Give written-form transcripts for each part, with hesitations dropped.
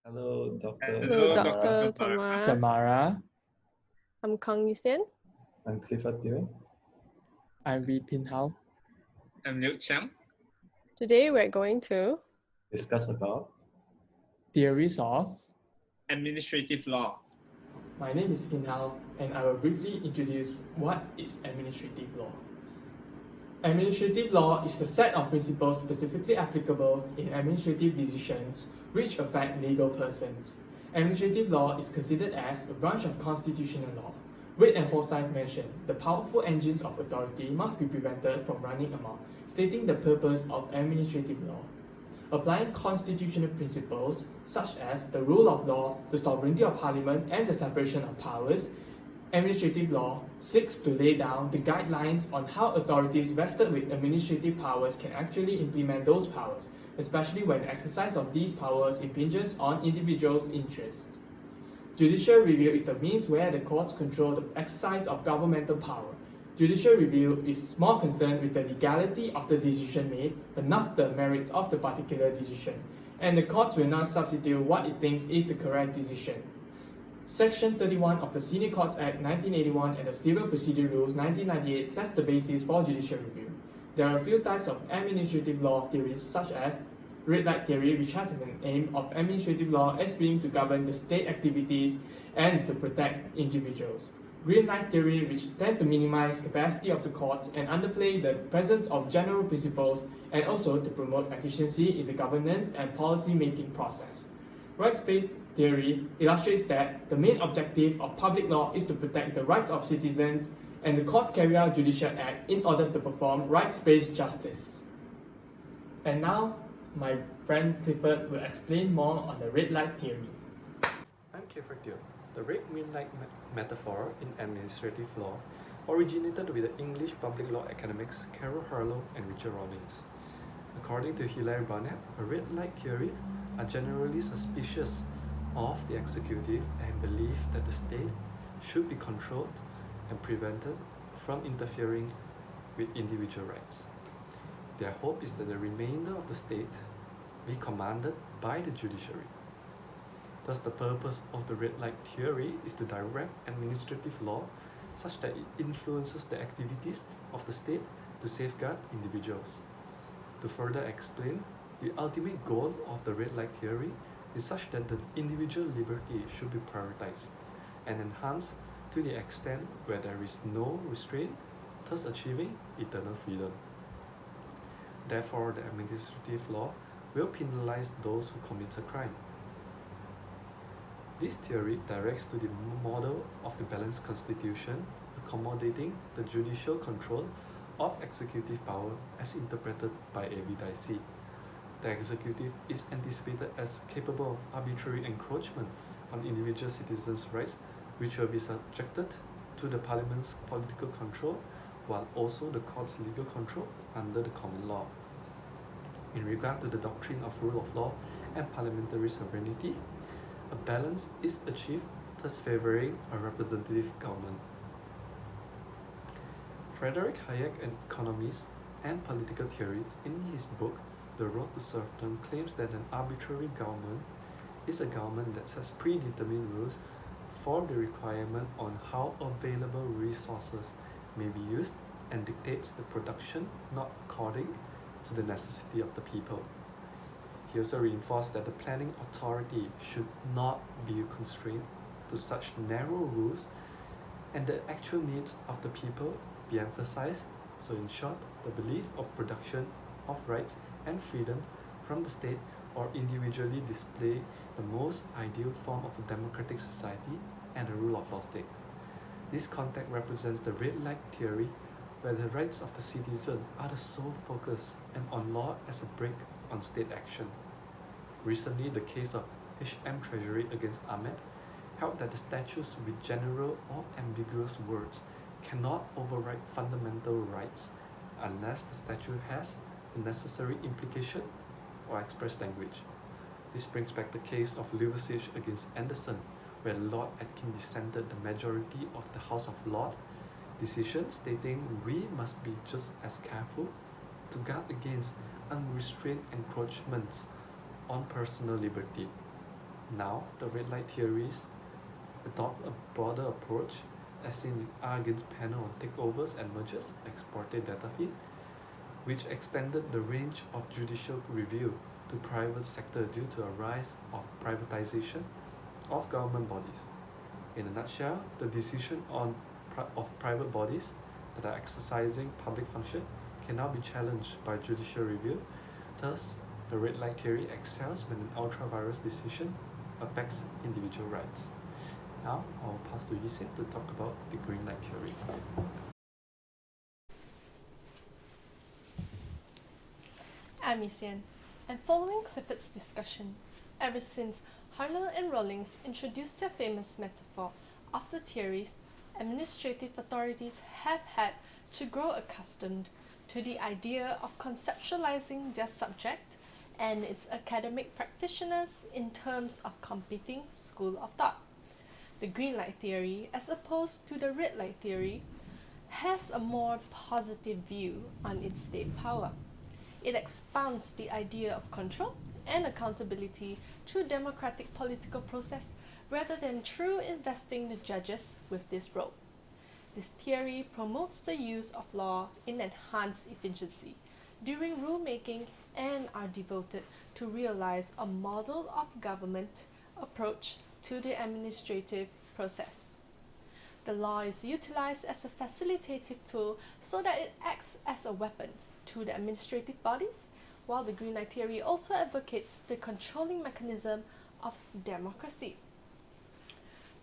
Hello, Doctor. Hello, Hello, Dr. Tamara. Tamara. I'm Kang Yusian. I'm Clifford Teo. I'm Wee Pin Hao. I'm Liu Chang. Today we're going to Discuss about Theories of. Administrative law. My name is Pin Hao, and I will briefly introduce what is administrative law. Administrative law is the set of principles specifically applicable in administrative decisions which affect legal persons. Administrative law is considered as a branch of constitutional law. Wade and Forsyth mentioned the powerful engines of authority must be prevented from running amok, stating the purpose of administrative law. Applying constitutional principles such as the rule of law, the sovereignty of parliament, and the separation of powers, administrative law seeks to lay down the guidelines on how authorities vested with administrative powers can actually implement those powers, especially when the exercise of these powers impinges on individuals' interests. Judicial review is the means where the courts control the exercise of governmental power. Judicial review is more concerned with the legality of the decision made, but not the merits of the particular decision, and the courts will not substitute what it thinks is the correct decision. Section 31 of the Senior Courts Act 1981 and the Civil Procedure Rules 1998 sets the basis for judicial review. There are a few types of administrative law theories such as red light theory, which has an aim of administrative law as being to govern the state activities and to protect individuals. Green light theory, which tend to minimize capacity of the courts and underplay the presence of general principles and also to promote efficiency in the governance and policy-making process. Rights-based theory illustrates that the main objective of public law is to protect the rights of citizens, and the courts carry out judicial act in order to perform rights-based justice. And now, my friend Clifford will explain more on the red light theory. I'm Clifford Teo. The red green light metaphor in administrative law originated with the English public law academics Carol Harlow and Richard Robbins. According to Hilaire Barnett, a red light theories are generally suspicious of the executive and believe that the state should be controlled and prevented from interfering with individual rights. Their hope is that the remainder of the state be commanded by the judiciary. Thus, the purpose of the red light theory is to direct administrative law such that it influences the activities of the state to safeguard individuals. To further explain, the ultimate goal of the red light theory is such that the individual liberty should be prioritized and enhanced to the extent where there is no restraint, thus achieving eternal freedom. Therefore, the administrative law will penalize those who commit a crime. This theory directs to the model of the balanced constitution, accommodating the judicial control of executive power as interpreted by A.V. Dicey. The executive is anticipated as capable of arbitrary encroachment on individual citizens' rights, which will be subjected to the parliament's political control, while also the court's legal control under the common law. In regard to the doctrine of rule of law and parliamentary sovereignty, a balance is achieved, thus favoring a representative government. Frederick Hayek, an economist and political theorist, in his book The Road to Serfdom, claims that an arbitrary government is a government that sets predetermined rules for the requirement on how available resources may be used and dictates the production not according to the necessity of the people. He also reinforced that the planning authority should not be constrained to such narrow rules and the actual needs of the people be emphasized, so in short, the belief of production of rights and freedom from the state or individually display the most ideal form of a democratic society and a rule of law state. This context represents the red light theory, where the rights of the citizen are the sole focus and on law as a brake on state action. Recently, the case of H.M. Treasury against Ahmed held that the statutes with general or ambiguous words cannot override fundamental rights unless the statute has the necessary implication or express language. This brings back the case of Liversidge against Anderson, where Lord Atkin dissented the majority of the House of Lords decision, stating we must be just as careful to guard against unrestrained encroachments on personal liberty. Now, the red light theories adopt a broader approach, as seen in Argin's panel on takeovers and mergers, exploited data feed, which extended the range of judicial review to private sector due to a rise of privatization of government bodies. In a nutshell, the decision of private bodies that are exercising public function can now be challenged by judicial review. Thus, the red light theory excels when an ultra-virus decision affects individual rights. Now, I'll pass to Yixian to talk about the green light theory. I'm Isian, and following Clifford's discussion, ever since Harlow and Rawlings introduced their famous metaphor of the theories, administrative authorities have had to grow accustomed to the idea of conceptualizing their subject and its academic practitioners in terms of competing school of thought. The green light theory, as opposed to the red light theory, has a more positive view on its state power. It expounds the idea of control and accountability through democratic political process rather than through investing the judges with this role. This theory promotes the use of law in enhanced efficiency during rulemaking and are devoted to realize a model of government approach to the administrative process. The law is utilized as a facilitative tool so that it acts as a weapon to the administrative bodies, while the green light theory also advocates the controlling mechanism of democracy.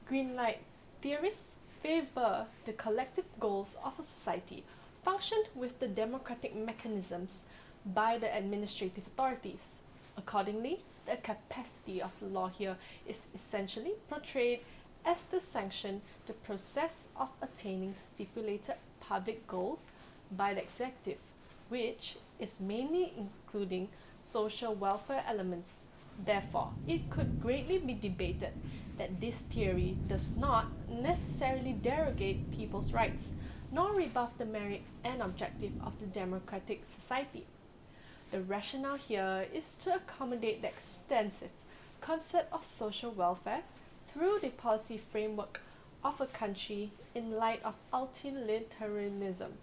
Green light theorists favor the collective goals of a society functioned with the democratic mechanisms by the administrative authorities. Accordingly, the capacity of the law here is essentially portrayed as to sanction the process of attaining stipulated public goals by the executive, which is mainly including social welfare elements. Therefore, it could greatly be debated that this theory does not necessarily derogate people's rights, nor rebuff the merit and objective of the democratic society. The rationale here is to accommodate the extensive concept of social welfare through the policy framework of a country in light of utilitarianism.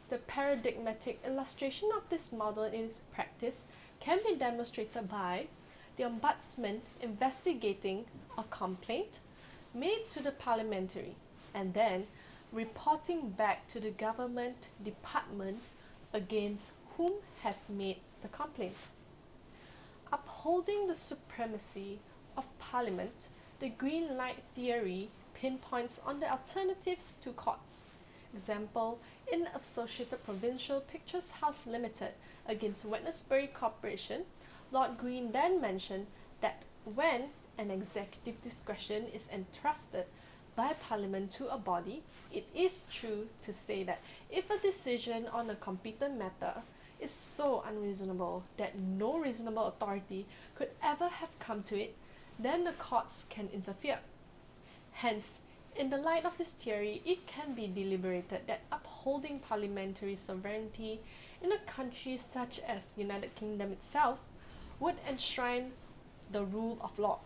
The paradigmatic illustration of this model in its practice can be demonstrated by the ombudsman investigating a complaint made to the parliamentary and then reporting back to the government department against whom has made the complaint. Upholding the supremacy of parliament, the green light theory pinpoints on the alternatives to courts. Example, in Associated Provincial Pictures House Limited against Wednesbury Corporation, Lord Green then mentioned that when an executive discretion is entrusted by Parliament to a body, it is true to say that if a decision on a competent matter is so unreasonable that no reasonable authority could ever have come to it, then the courts can interfere. Hence, in the light of this theory, it can be deliberated that upholding parliamentary sovereignty in a country such as United Kingdom itself would enshrine the rule of law.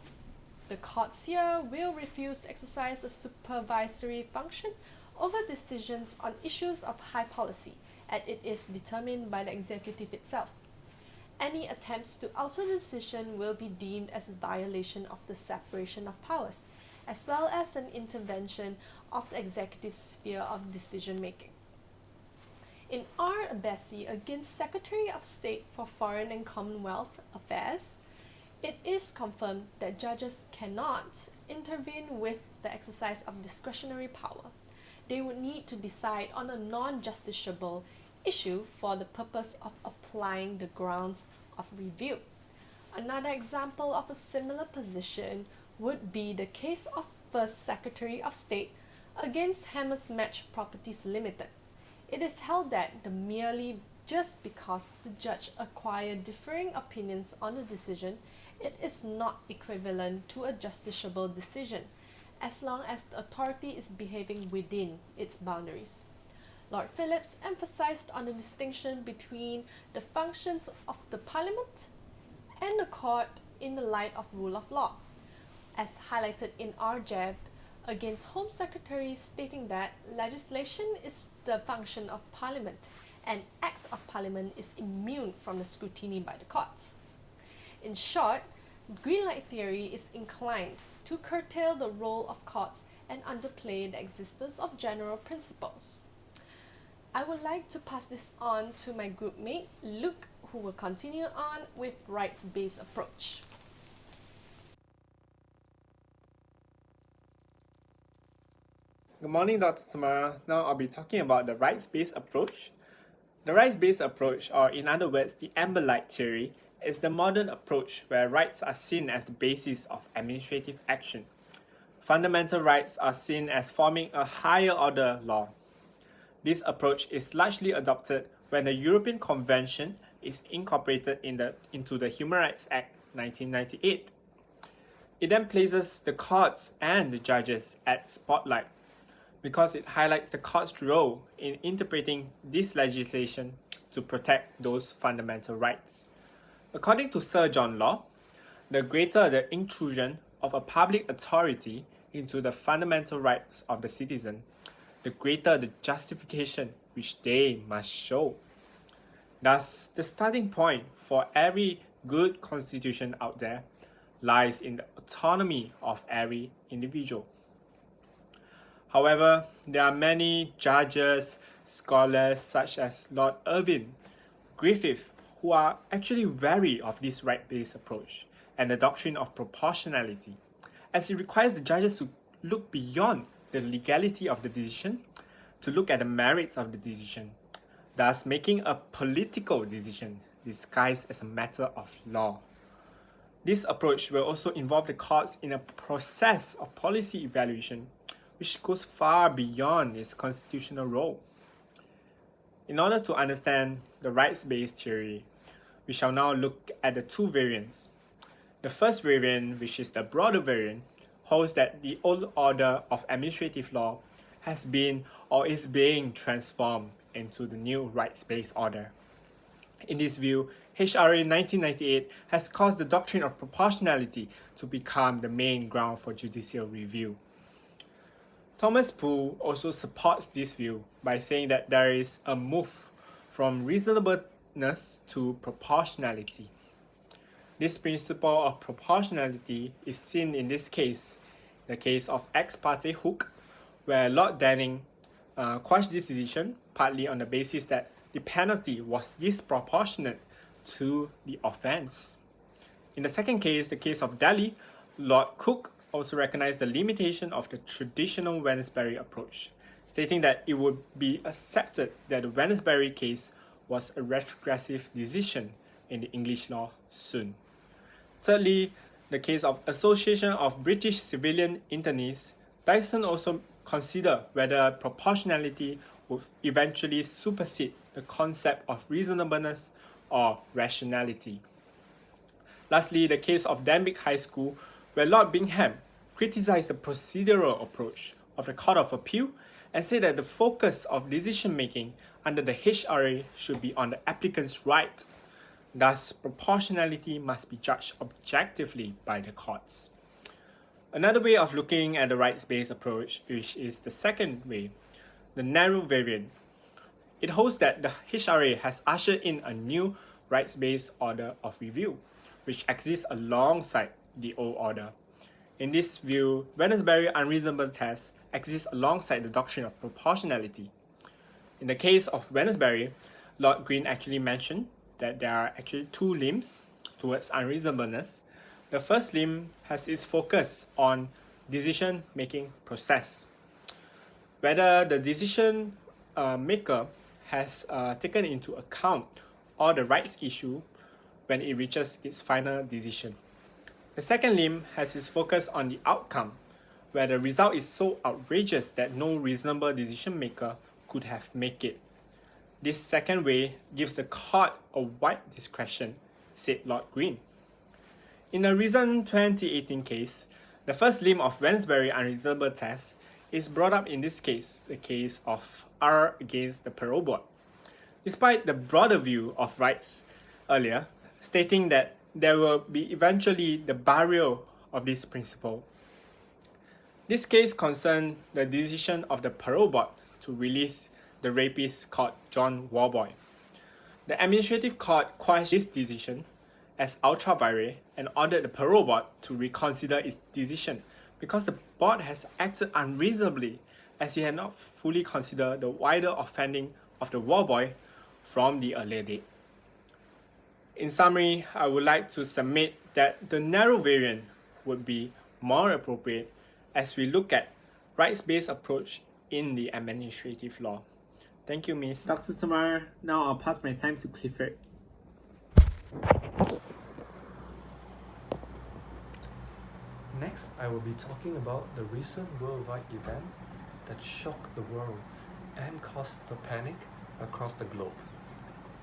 The courts here will refuse to exercise a supervisory function over decisions on issues of high policy, as it is determined by the executive itself. Any attempts to alter the decision will be deemed as a violation of the separation of powers, as well as an intervention of the executive sphere of decision-making. In R. Abessi against Secretary of State for Foreign and Commonwealth Affairs, it is confirmed that judges cannot intervene with the exercise of discretionary power. They would need to decide on a non-justiciable issue for the purpose of applying the grounds of review. Another example of a similar position would be the case of First Secretary of State against Hammersmatch Properties Limited. It is held that the merely just because the judge acquired differing opinions on the decision, it is not equivalent to a justiciable decision, as long as the authority is behaving within its boundaries. Lord Phillips emphasized on the distinction between the functions of the Parliament and the court in the light of rule of law. as highlighted in our draft against Home Secretary stating that legislation is the function of Parliament and Act of Parliament is immune from the scrutiny by the courts. In short, green light theory is inclined to curtail the role of courts and underplay the existence of general principles. I would like to pass this on to my group mate, Luke, who will continue on with rights-based approach. Good morning, Dr. Tamara. Now I'll be talking about the rights-based approach. The rights-based approach, or in other words, the amber light theory, is the modern approach where rights are seen as the basis of administrative action. Fundamental rights are seen as forming a higher order law. This approach is largely adopted when the European Convention is incorporated into the Human Rights Act 1998. It then places the courts and the judges at spotlight because it highlights the court's role in interpreting this legislation to protect those fundamental rights. According to Sir John Law, the greater the intrusion of a public authority into the fundamental rights of the citizen, the greater the justification which they must show. Thus, the starting point for every good constitution out there lies in the autonomy of every individual. However, there are many judges, scholars such as Lord Irving, Griffith, who are actually wary of this right-based approach and the doctrine of proportionality, as it requires the judges to look beyond the legality of the decision to look at the merits of the decision, thus making a political decision disguised as a matter of law. This approach will also involve the courts in a process of policy evaluation which goes far beyond its constitutional role. In order to understand the rights-based theory, we shall now look at the two variants. The first variant, which is the broader variant, holds that the old order of administrative law has been or is being transformed into the new rights-based order. In this view, HRA 1998 has caused the doctrine of proportionality to become the main ground for judicial review. Thomas Poole also supports this view by saying that there is a move from reasonableness to proportionality. This principle of proportionality is seen in this case, the case of ex parte Hook, where Lord Denning quashed this decision partly on the basis that the penalty was disproportionate to the offence. In the second case, the case of Daly, Lord Coke also recognized the limitation of the traditional Wednesbury approach, stating that it would be accepted that the Wednesbury case was a retrogressive decision in the English law soon. Thirdly, the case of Association of British Civilian Internees, Dyson also considered whether proportionality would eventually supersede the concept of reasonableness or rationality. Lastly, the case of Denbigh High School, where Lord Bingham criticized the procedural approach of the Court of Appeal and said that the focus of decision-making under the HRA should be on the applicant's right. Thus, proportionality must be judged objectively by the courts. Another way of looking at the rights-based approach, which is the second way, the narrow variant. It holds that the HRA has ushered in a new rights-based order of review, which exists alongside the old order. In this view, Wednesbury unreasonable test exists alongside the doctrine of proportionality. In the case of Wednesbury, Lord Green actually mentioned that there are actually two limbs towards unreasonableness. The first limb has its focus on decision-making process. Whether the decision maker has taken into account all the rights issue when it reaches its final decision. The second limb has its focus on the outcome, where the result is so outrageous that no reasonable decision maker could have made it. This second way gives the court a wide discretion, said Lord Green. In a recent 2018 case, the first limb of Wednesbury unreasonable test is brought up in this case, the case of R against the Parole Board. Despite the broader view of rights earlier, stating that there will be eventually the burial of this principle. This case concerned the decision of the parole board to release the rapist called John Warboy. The administrative court quashed this decision as ultra vires and ordered the parole board to reconsider its decision because the board has acted unreasonably as it had not fully considered the wider offending of the Warboy from the earlier date. In summary, I would like to submit that the narrow variant would be more appropriate as we look at rights-based approach in the administrative law. Thank you, Miss. Dr. Tamara, now I'll pass my time to Clifford. Next, I will be talking about the recent worldwide event that shocked the world and caused the panic across the globe.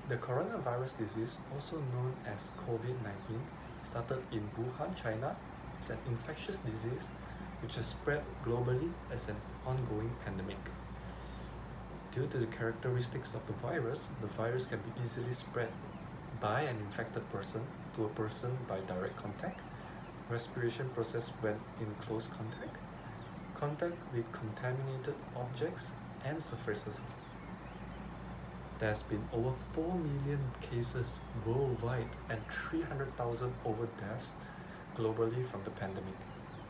The coronavirus disease, also known as COVID-19, started in Wuhan, China. It's an infectious disease which has spread globally as an ongoing pandemic. Due to the characteristics of the virus can be easily spread by an infected person to a person by direct contact, respiration process when in close contact with contaminated objects and surfaces. There's been over 4 million cases worldwide and 300,000 over deaths globally from the pandemic.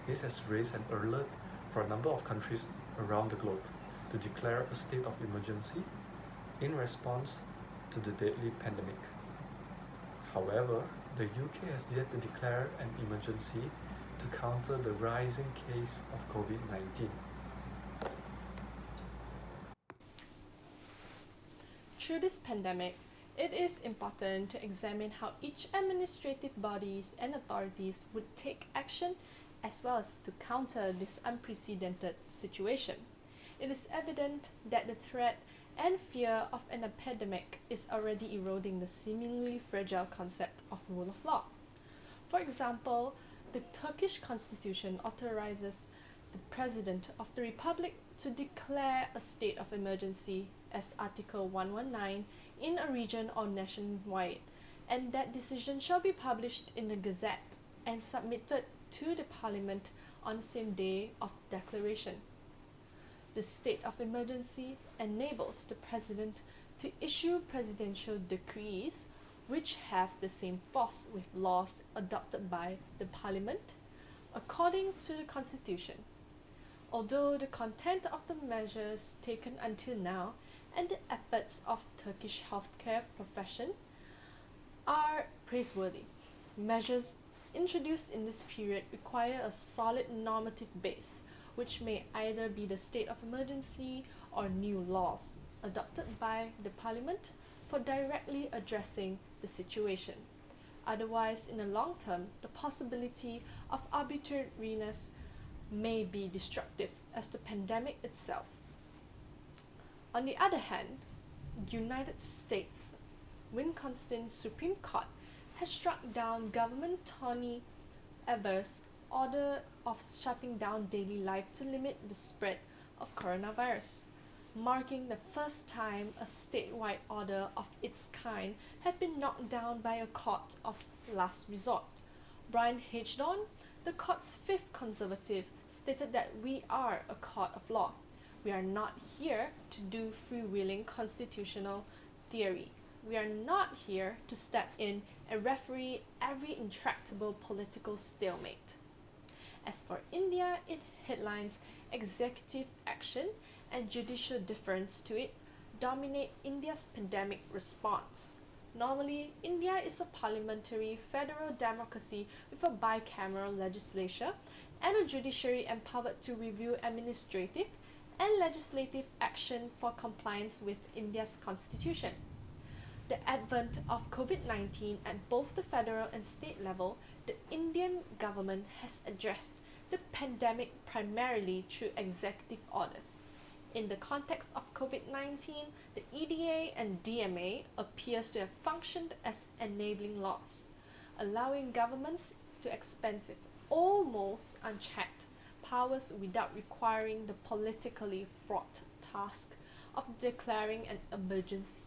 This has raised an alert for a number of countries around the globe to declare a state of emergency in response to the deadly pandemic. However, the UK has yet to declare an emergency to counter the rising case of COVID-19. Through this pandemic, it is important to examine how each administrative bodies and authorities would take action as well as to counter this unprecedented situation. It is evident that the threat and fear of an epidemic is already eroding the seemingly fragile concept of rule of law. For example, the Turkish constitution authorizes the President of the Republic to declare a state of emergency as Article 119 in a region or nationwide, and that decision shall be published in the Gazette and submitted to the Parliament on the same day of declaration. The state of emergency enables the President to issue presidential decrees which have the same force with laws adopted by the Parliament according to the Constitution. Although the content of the measures taken until now and the efforts of Turkish healthcare profession are praiseworthy, measures introduced in this period require a solid normative base, which may either be the state of emergency or new laws adopted by the Parliament for directly addressing the situation. Otherwise, in the long term, the possibility of arbitrariness may be destructive as the pandemic itself. On the other hand, United States Wisconsin Supreme Court has struck down Governor Tony Evers' order of shutting down daily life to limit the spread of coronavirus, marking the first time a statewide order of its kind had been knocked down by a court of last resort. Brian H. Don, the court's fifth conservative, stated that we are a court of law. We are not here to do freewheeling constitutional theory. We are not here to step in and referee every intractable political stalemate. As for India, it headlines executive action and judicial deference to it dominate India's pandemic response. Normally, India is a parliamentary federal democracy with a bicameral legislature and a judiciary empowered to review administrative and legislative action for compliance with India's constitution. The advent of COVID-19 at both the federal and state level, the Indian government has addressed the pandemic primarily through executive orders. In the context of COVID-19, the EDA and DMA appears to have functioned as enabling laws, allowing governments to expend almost unchecked powers without requiring the politically fraught task of declaring an emergency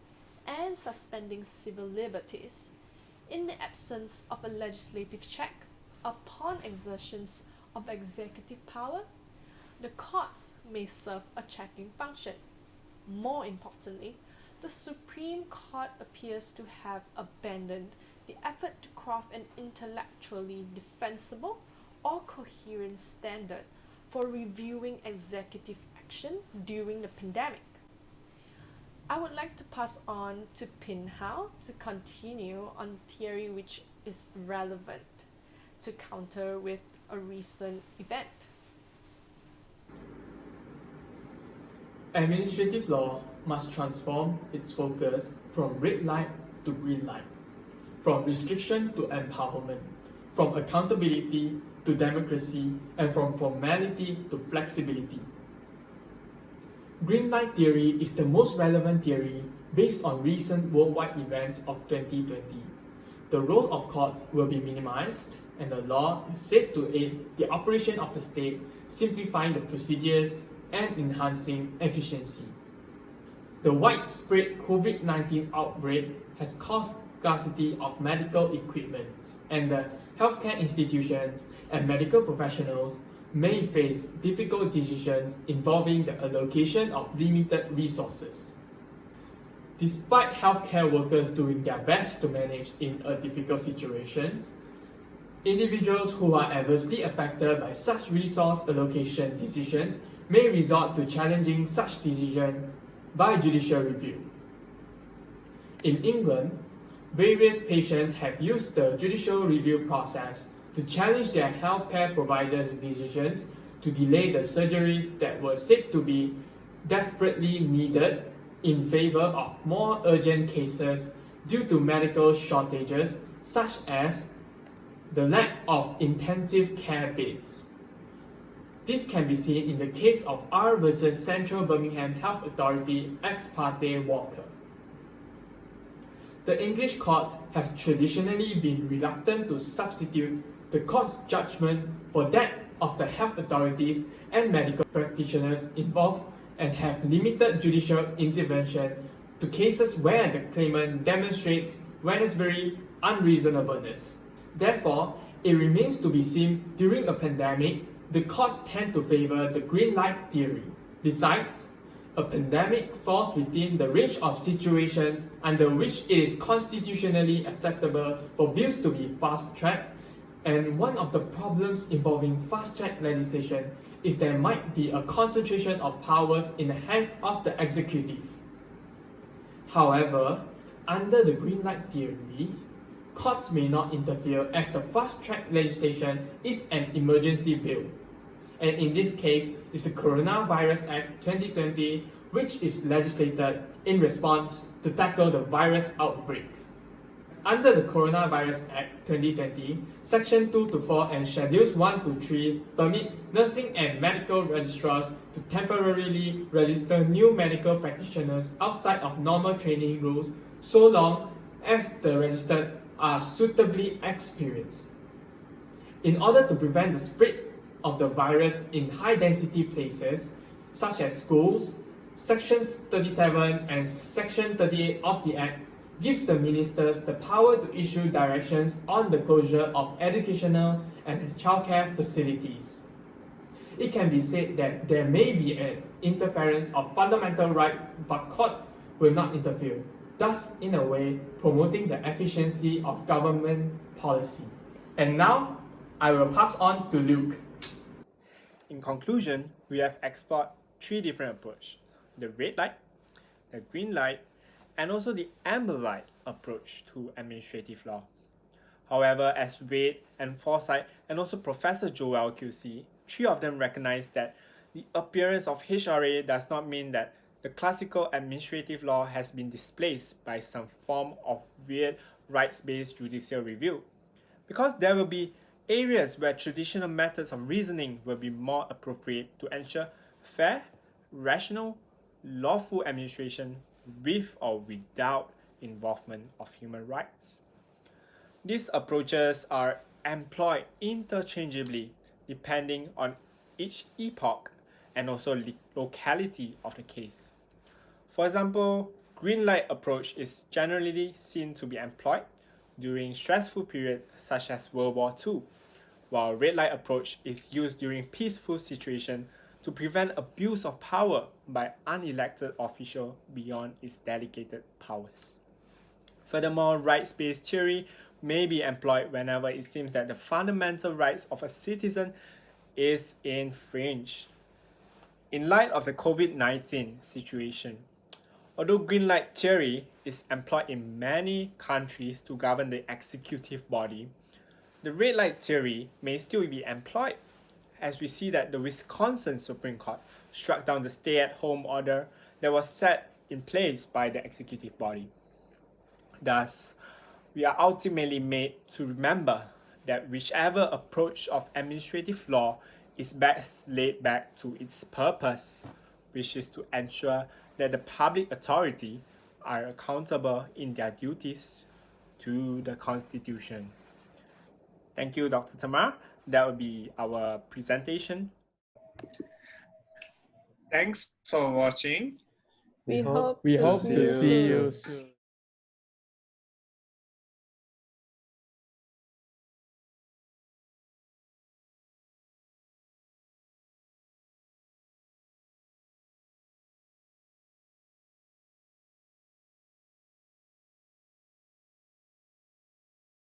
and suspending civil liberties. In the absence of a legislative check, upon exertions of executive power, the courts may serve a checking function. More importantly, the Supreme Court appears to have abandoned the effort to craft an intellectually defensible or coherent standard for reviewing executive action during the pandemic. I would like to pass on to Pin Hao to continue on theory which is relevant to counter with a recent event. Administrative law must transform its focus from red light to green light, from restriction to empowerment, from accountability to democracy, and from formality to flexibility. Green light theory is the most relevant theory based on recent worldwide events of 2020. The role of courts will be minimized, and the law is said to aid the operation of the state, simplifying the procedures and enhancing efficiency. The widespread COVID-19 outbreak has caused scarcity of medical equipment, and the healthcare institutions and medical professionals may face difficult decisions involving the allocation of limited resources. Despite healthcare workers doing their best to manage in a difficult situation, individuals who are adversely affected by such resource allocation decisions may resort to challenging such decision by judicial review. In England, various patients have used the judicial review process to challenge their healthcare providers' decisions to delay the surgeries that were said to be desperately needed in favor of more urgent cases due to medical shortages such as the lack of intensive care beds. This can be seen in the case of R versus Central Birmingham Health Authority ex parte Walker. The English courts have traditionally been reluctant to substitute the court's judgment for that of the health authorities and medical practitioners involved, and have limited judicial intervention to cases where the claimant demonstrates voluntary unreasonableness. Therefore, it remains to be seen during a pandemic, the courts tend to favor the green light theory. Besides, a pandemic falls within the range of situations under which it is constitutionally acceptable for bills to be fast-tracked, and one of the problems involving fast-track legislation is there might be a concentration of powers in the hands of the executive. However, under the green light theory, courts may not interfere as the fast-track legislation is an emergency bill. And in this case, it's the Coronavirus Act 2020, which is legislated in response to tackle the virus outbreak. Under the Coronavirus Act 2020, Section 2 to 4 and Schedules 1 to 3 permit nursing and medical registrars to temporarily register new medical practitioners outside of normal training rules so long as the registered are suitably experienced. In order to prevent the spread of the virus in high-density places, such as schools, Sections 37 and Section 38 of the Act gives the ministers the power to issue directions on the closure of educational and childcare facilities. It can be said that there may be an interference of fundamental rights, but court will not interfere, thus in a way promoting the efficiency of government policy. And now, I will pass on to Luke. In conclusion, we have explored three different approaches: the red light, the green light, and also the amber light approach to administrative law. However, as Wade and Forsyth and also Professor Joel QC, three of them recognize that the appearance of HRA does not mean that the classical administrative law has been displaced by some form of weird rights-based judicial review, because there will be areas where traditional methods of reasoning will be more appropriate to ensure fair, rational, lawful administration with or without involvement of human rights. These approaches are employed interchangeably depending on each epoch and also locality of the case. For example, green light approach is generally seen to be employed during stressful periods such as World War II, while red light approach is used during peaceful situation to prevent abuse of power by unelected official beyond its delegated powers. Furthermore, rights-based theory may be employed whenever it seems that the fundamental rights of a citizen is infringed. In light of the COVID-19 situation, although green light theory is employed in many countries to govern the executive body, the red light theory may still be employed, as we see that the Wisconsin Supreme Court struck down the stay-at-home order that was set in place by the executive body. Thus, we are ultimately made to remember that whichever approach of administrative law is best laid back to its purpose, which is to ensure that the public authority are accountable in their duties to the Constitution. Thank you, Dr. Tamar. That will be our presentation. Thanks for watching. We hope We to hope see to you see soon. you soon.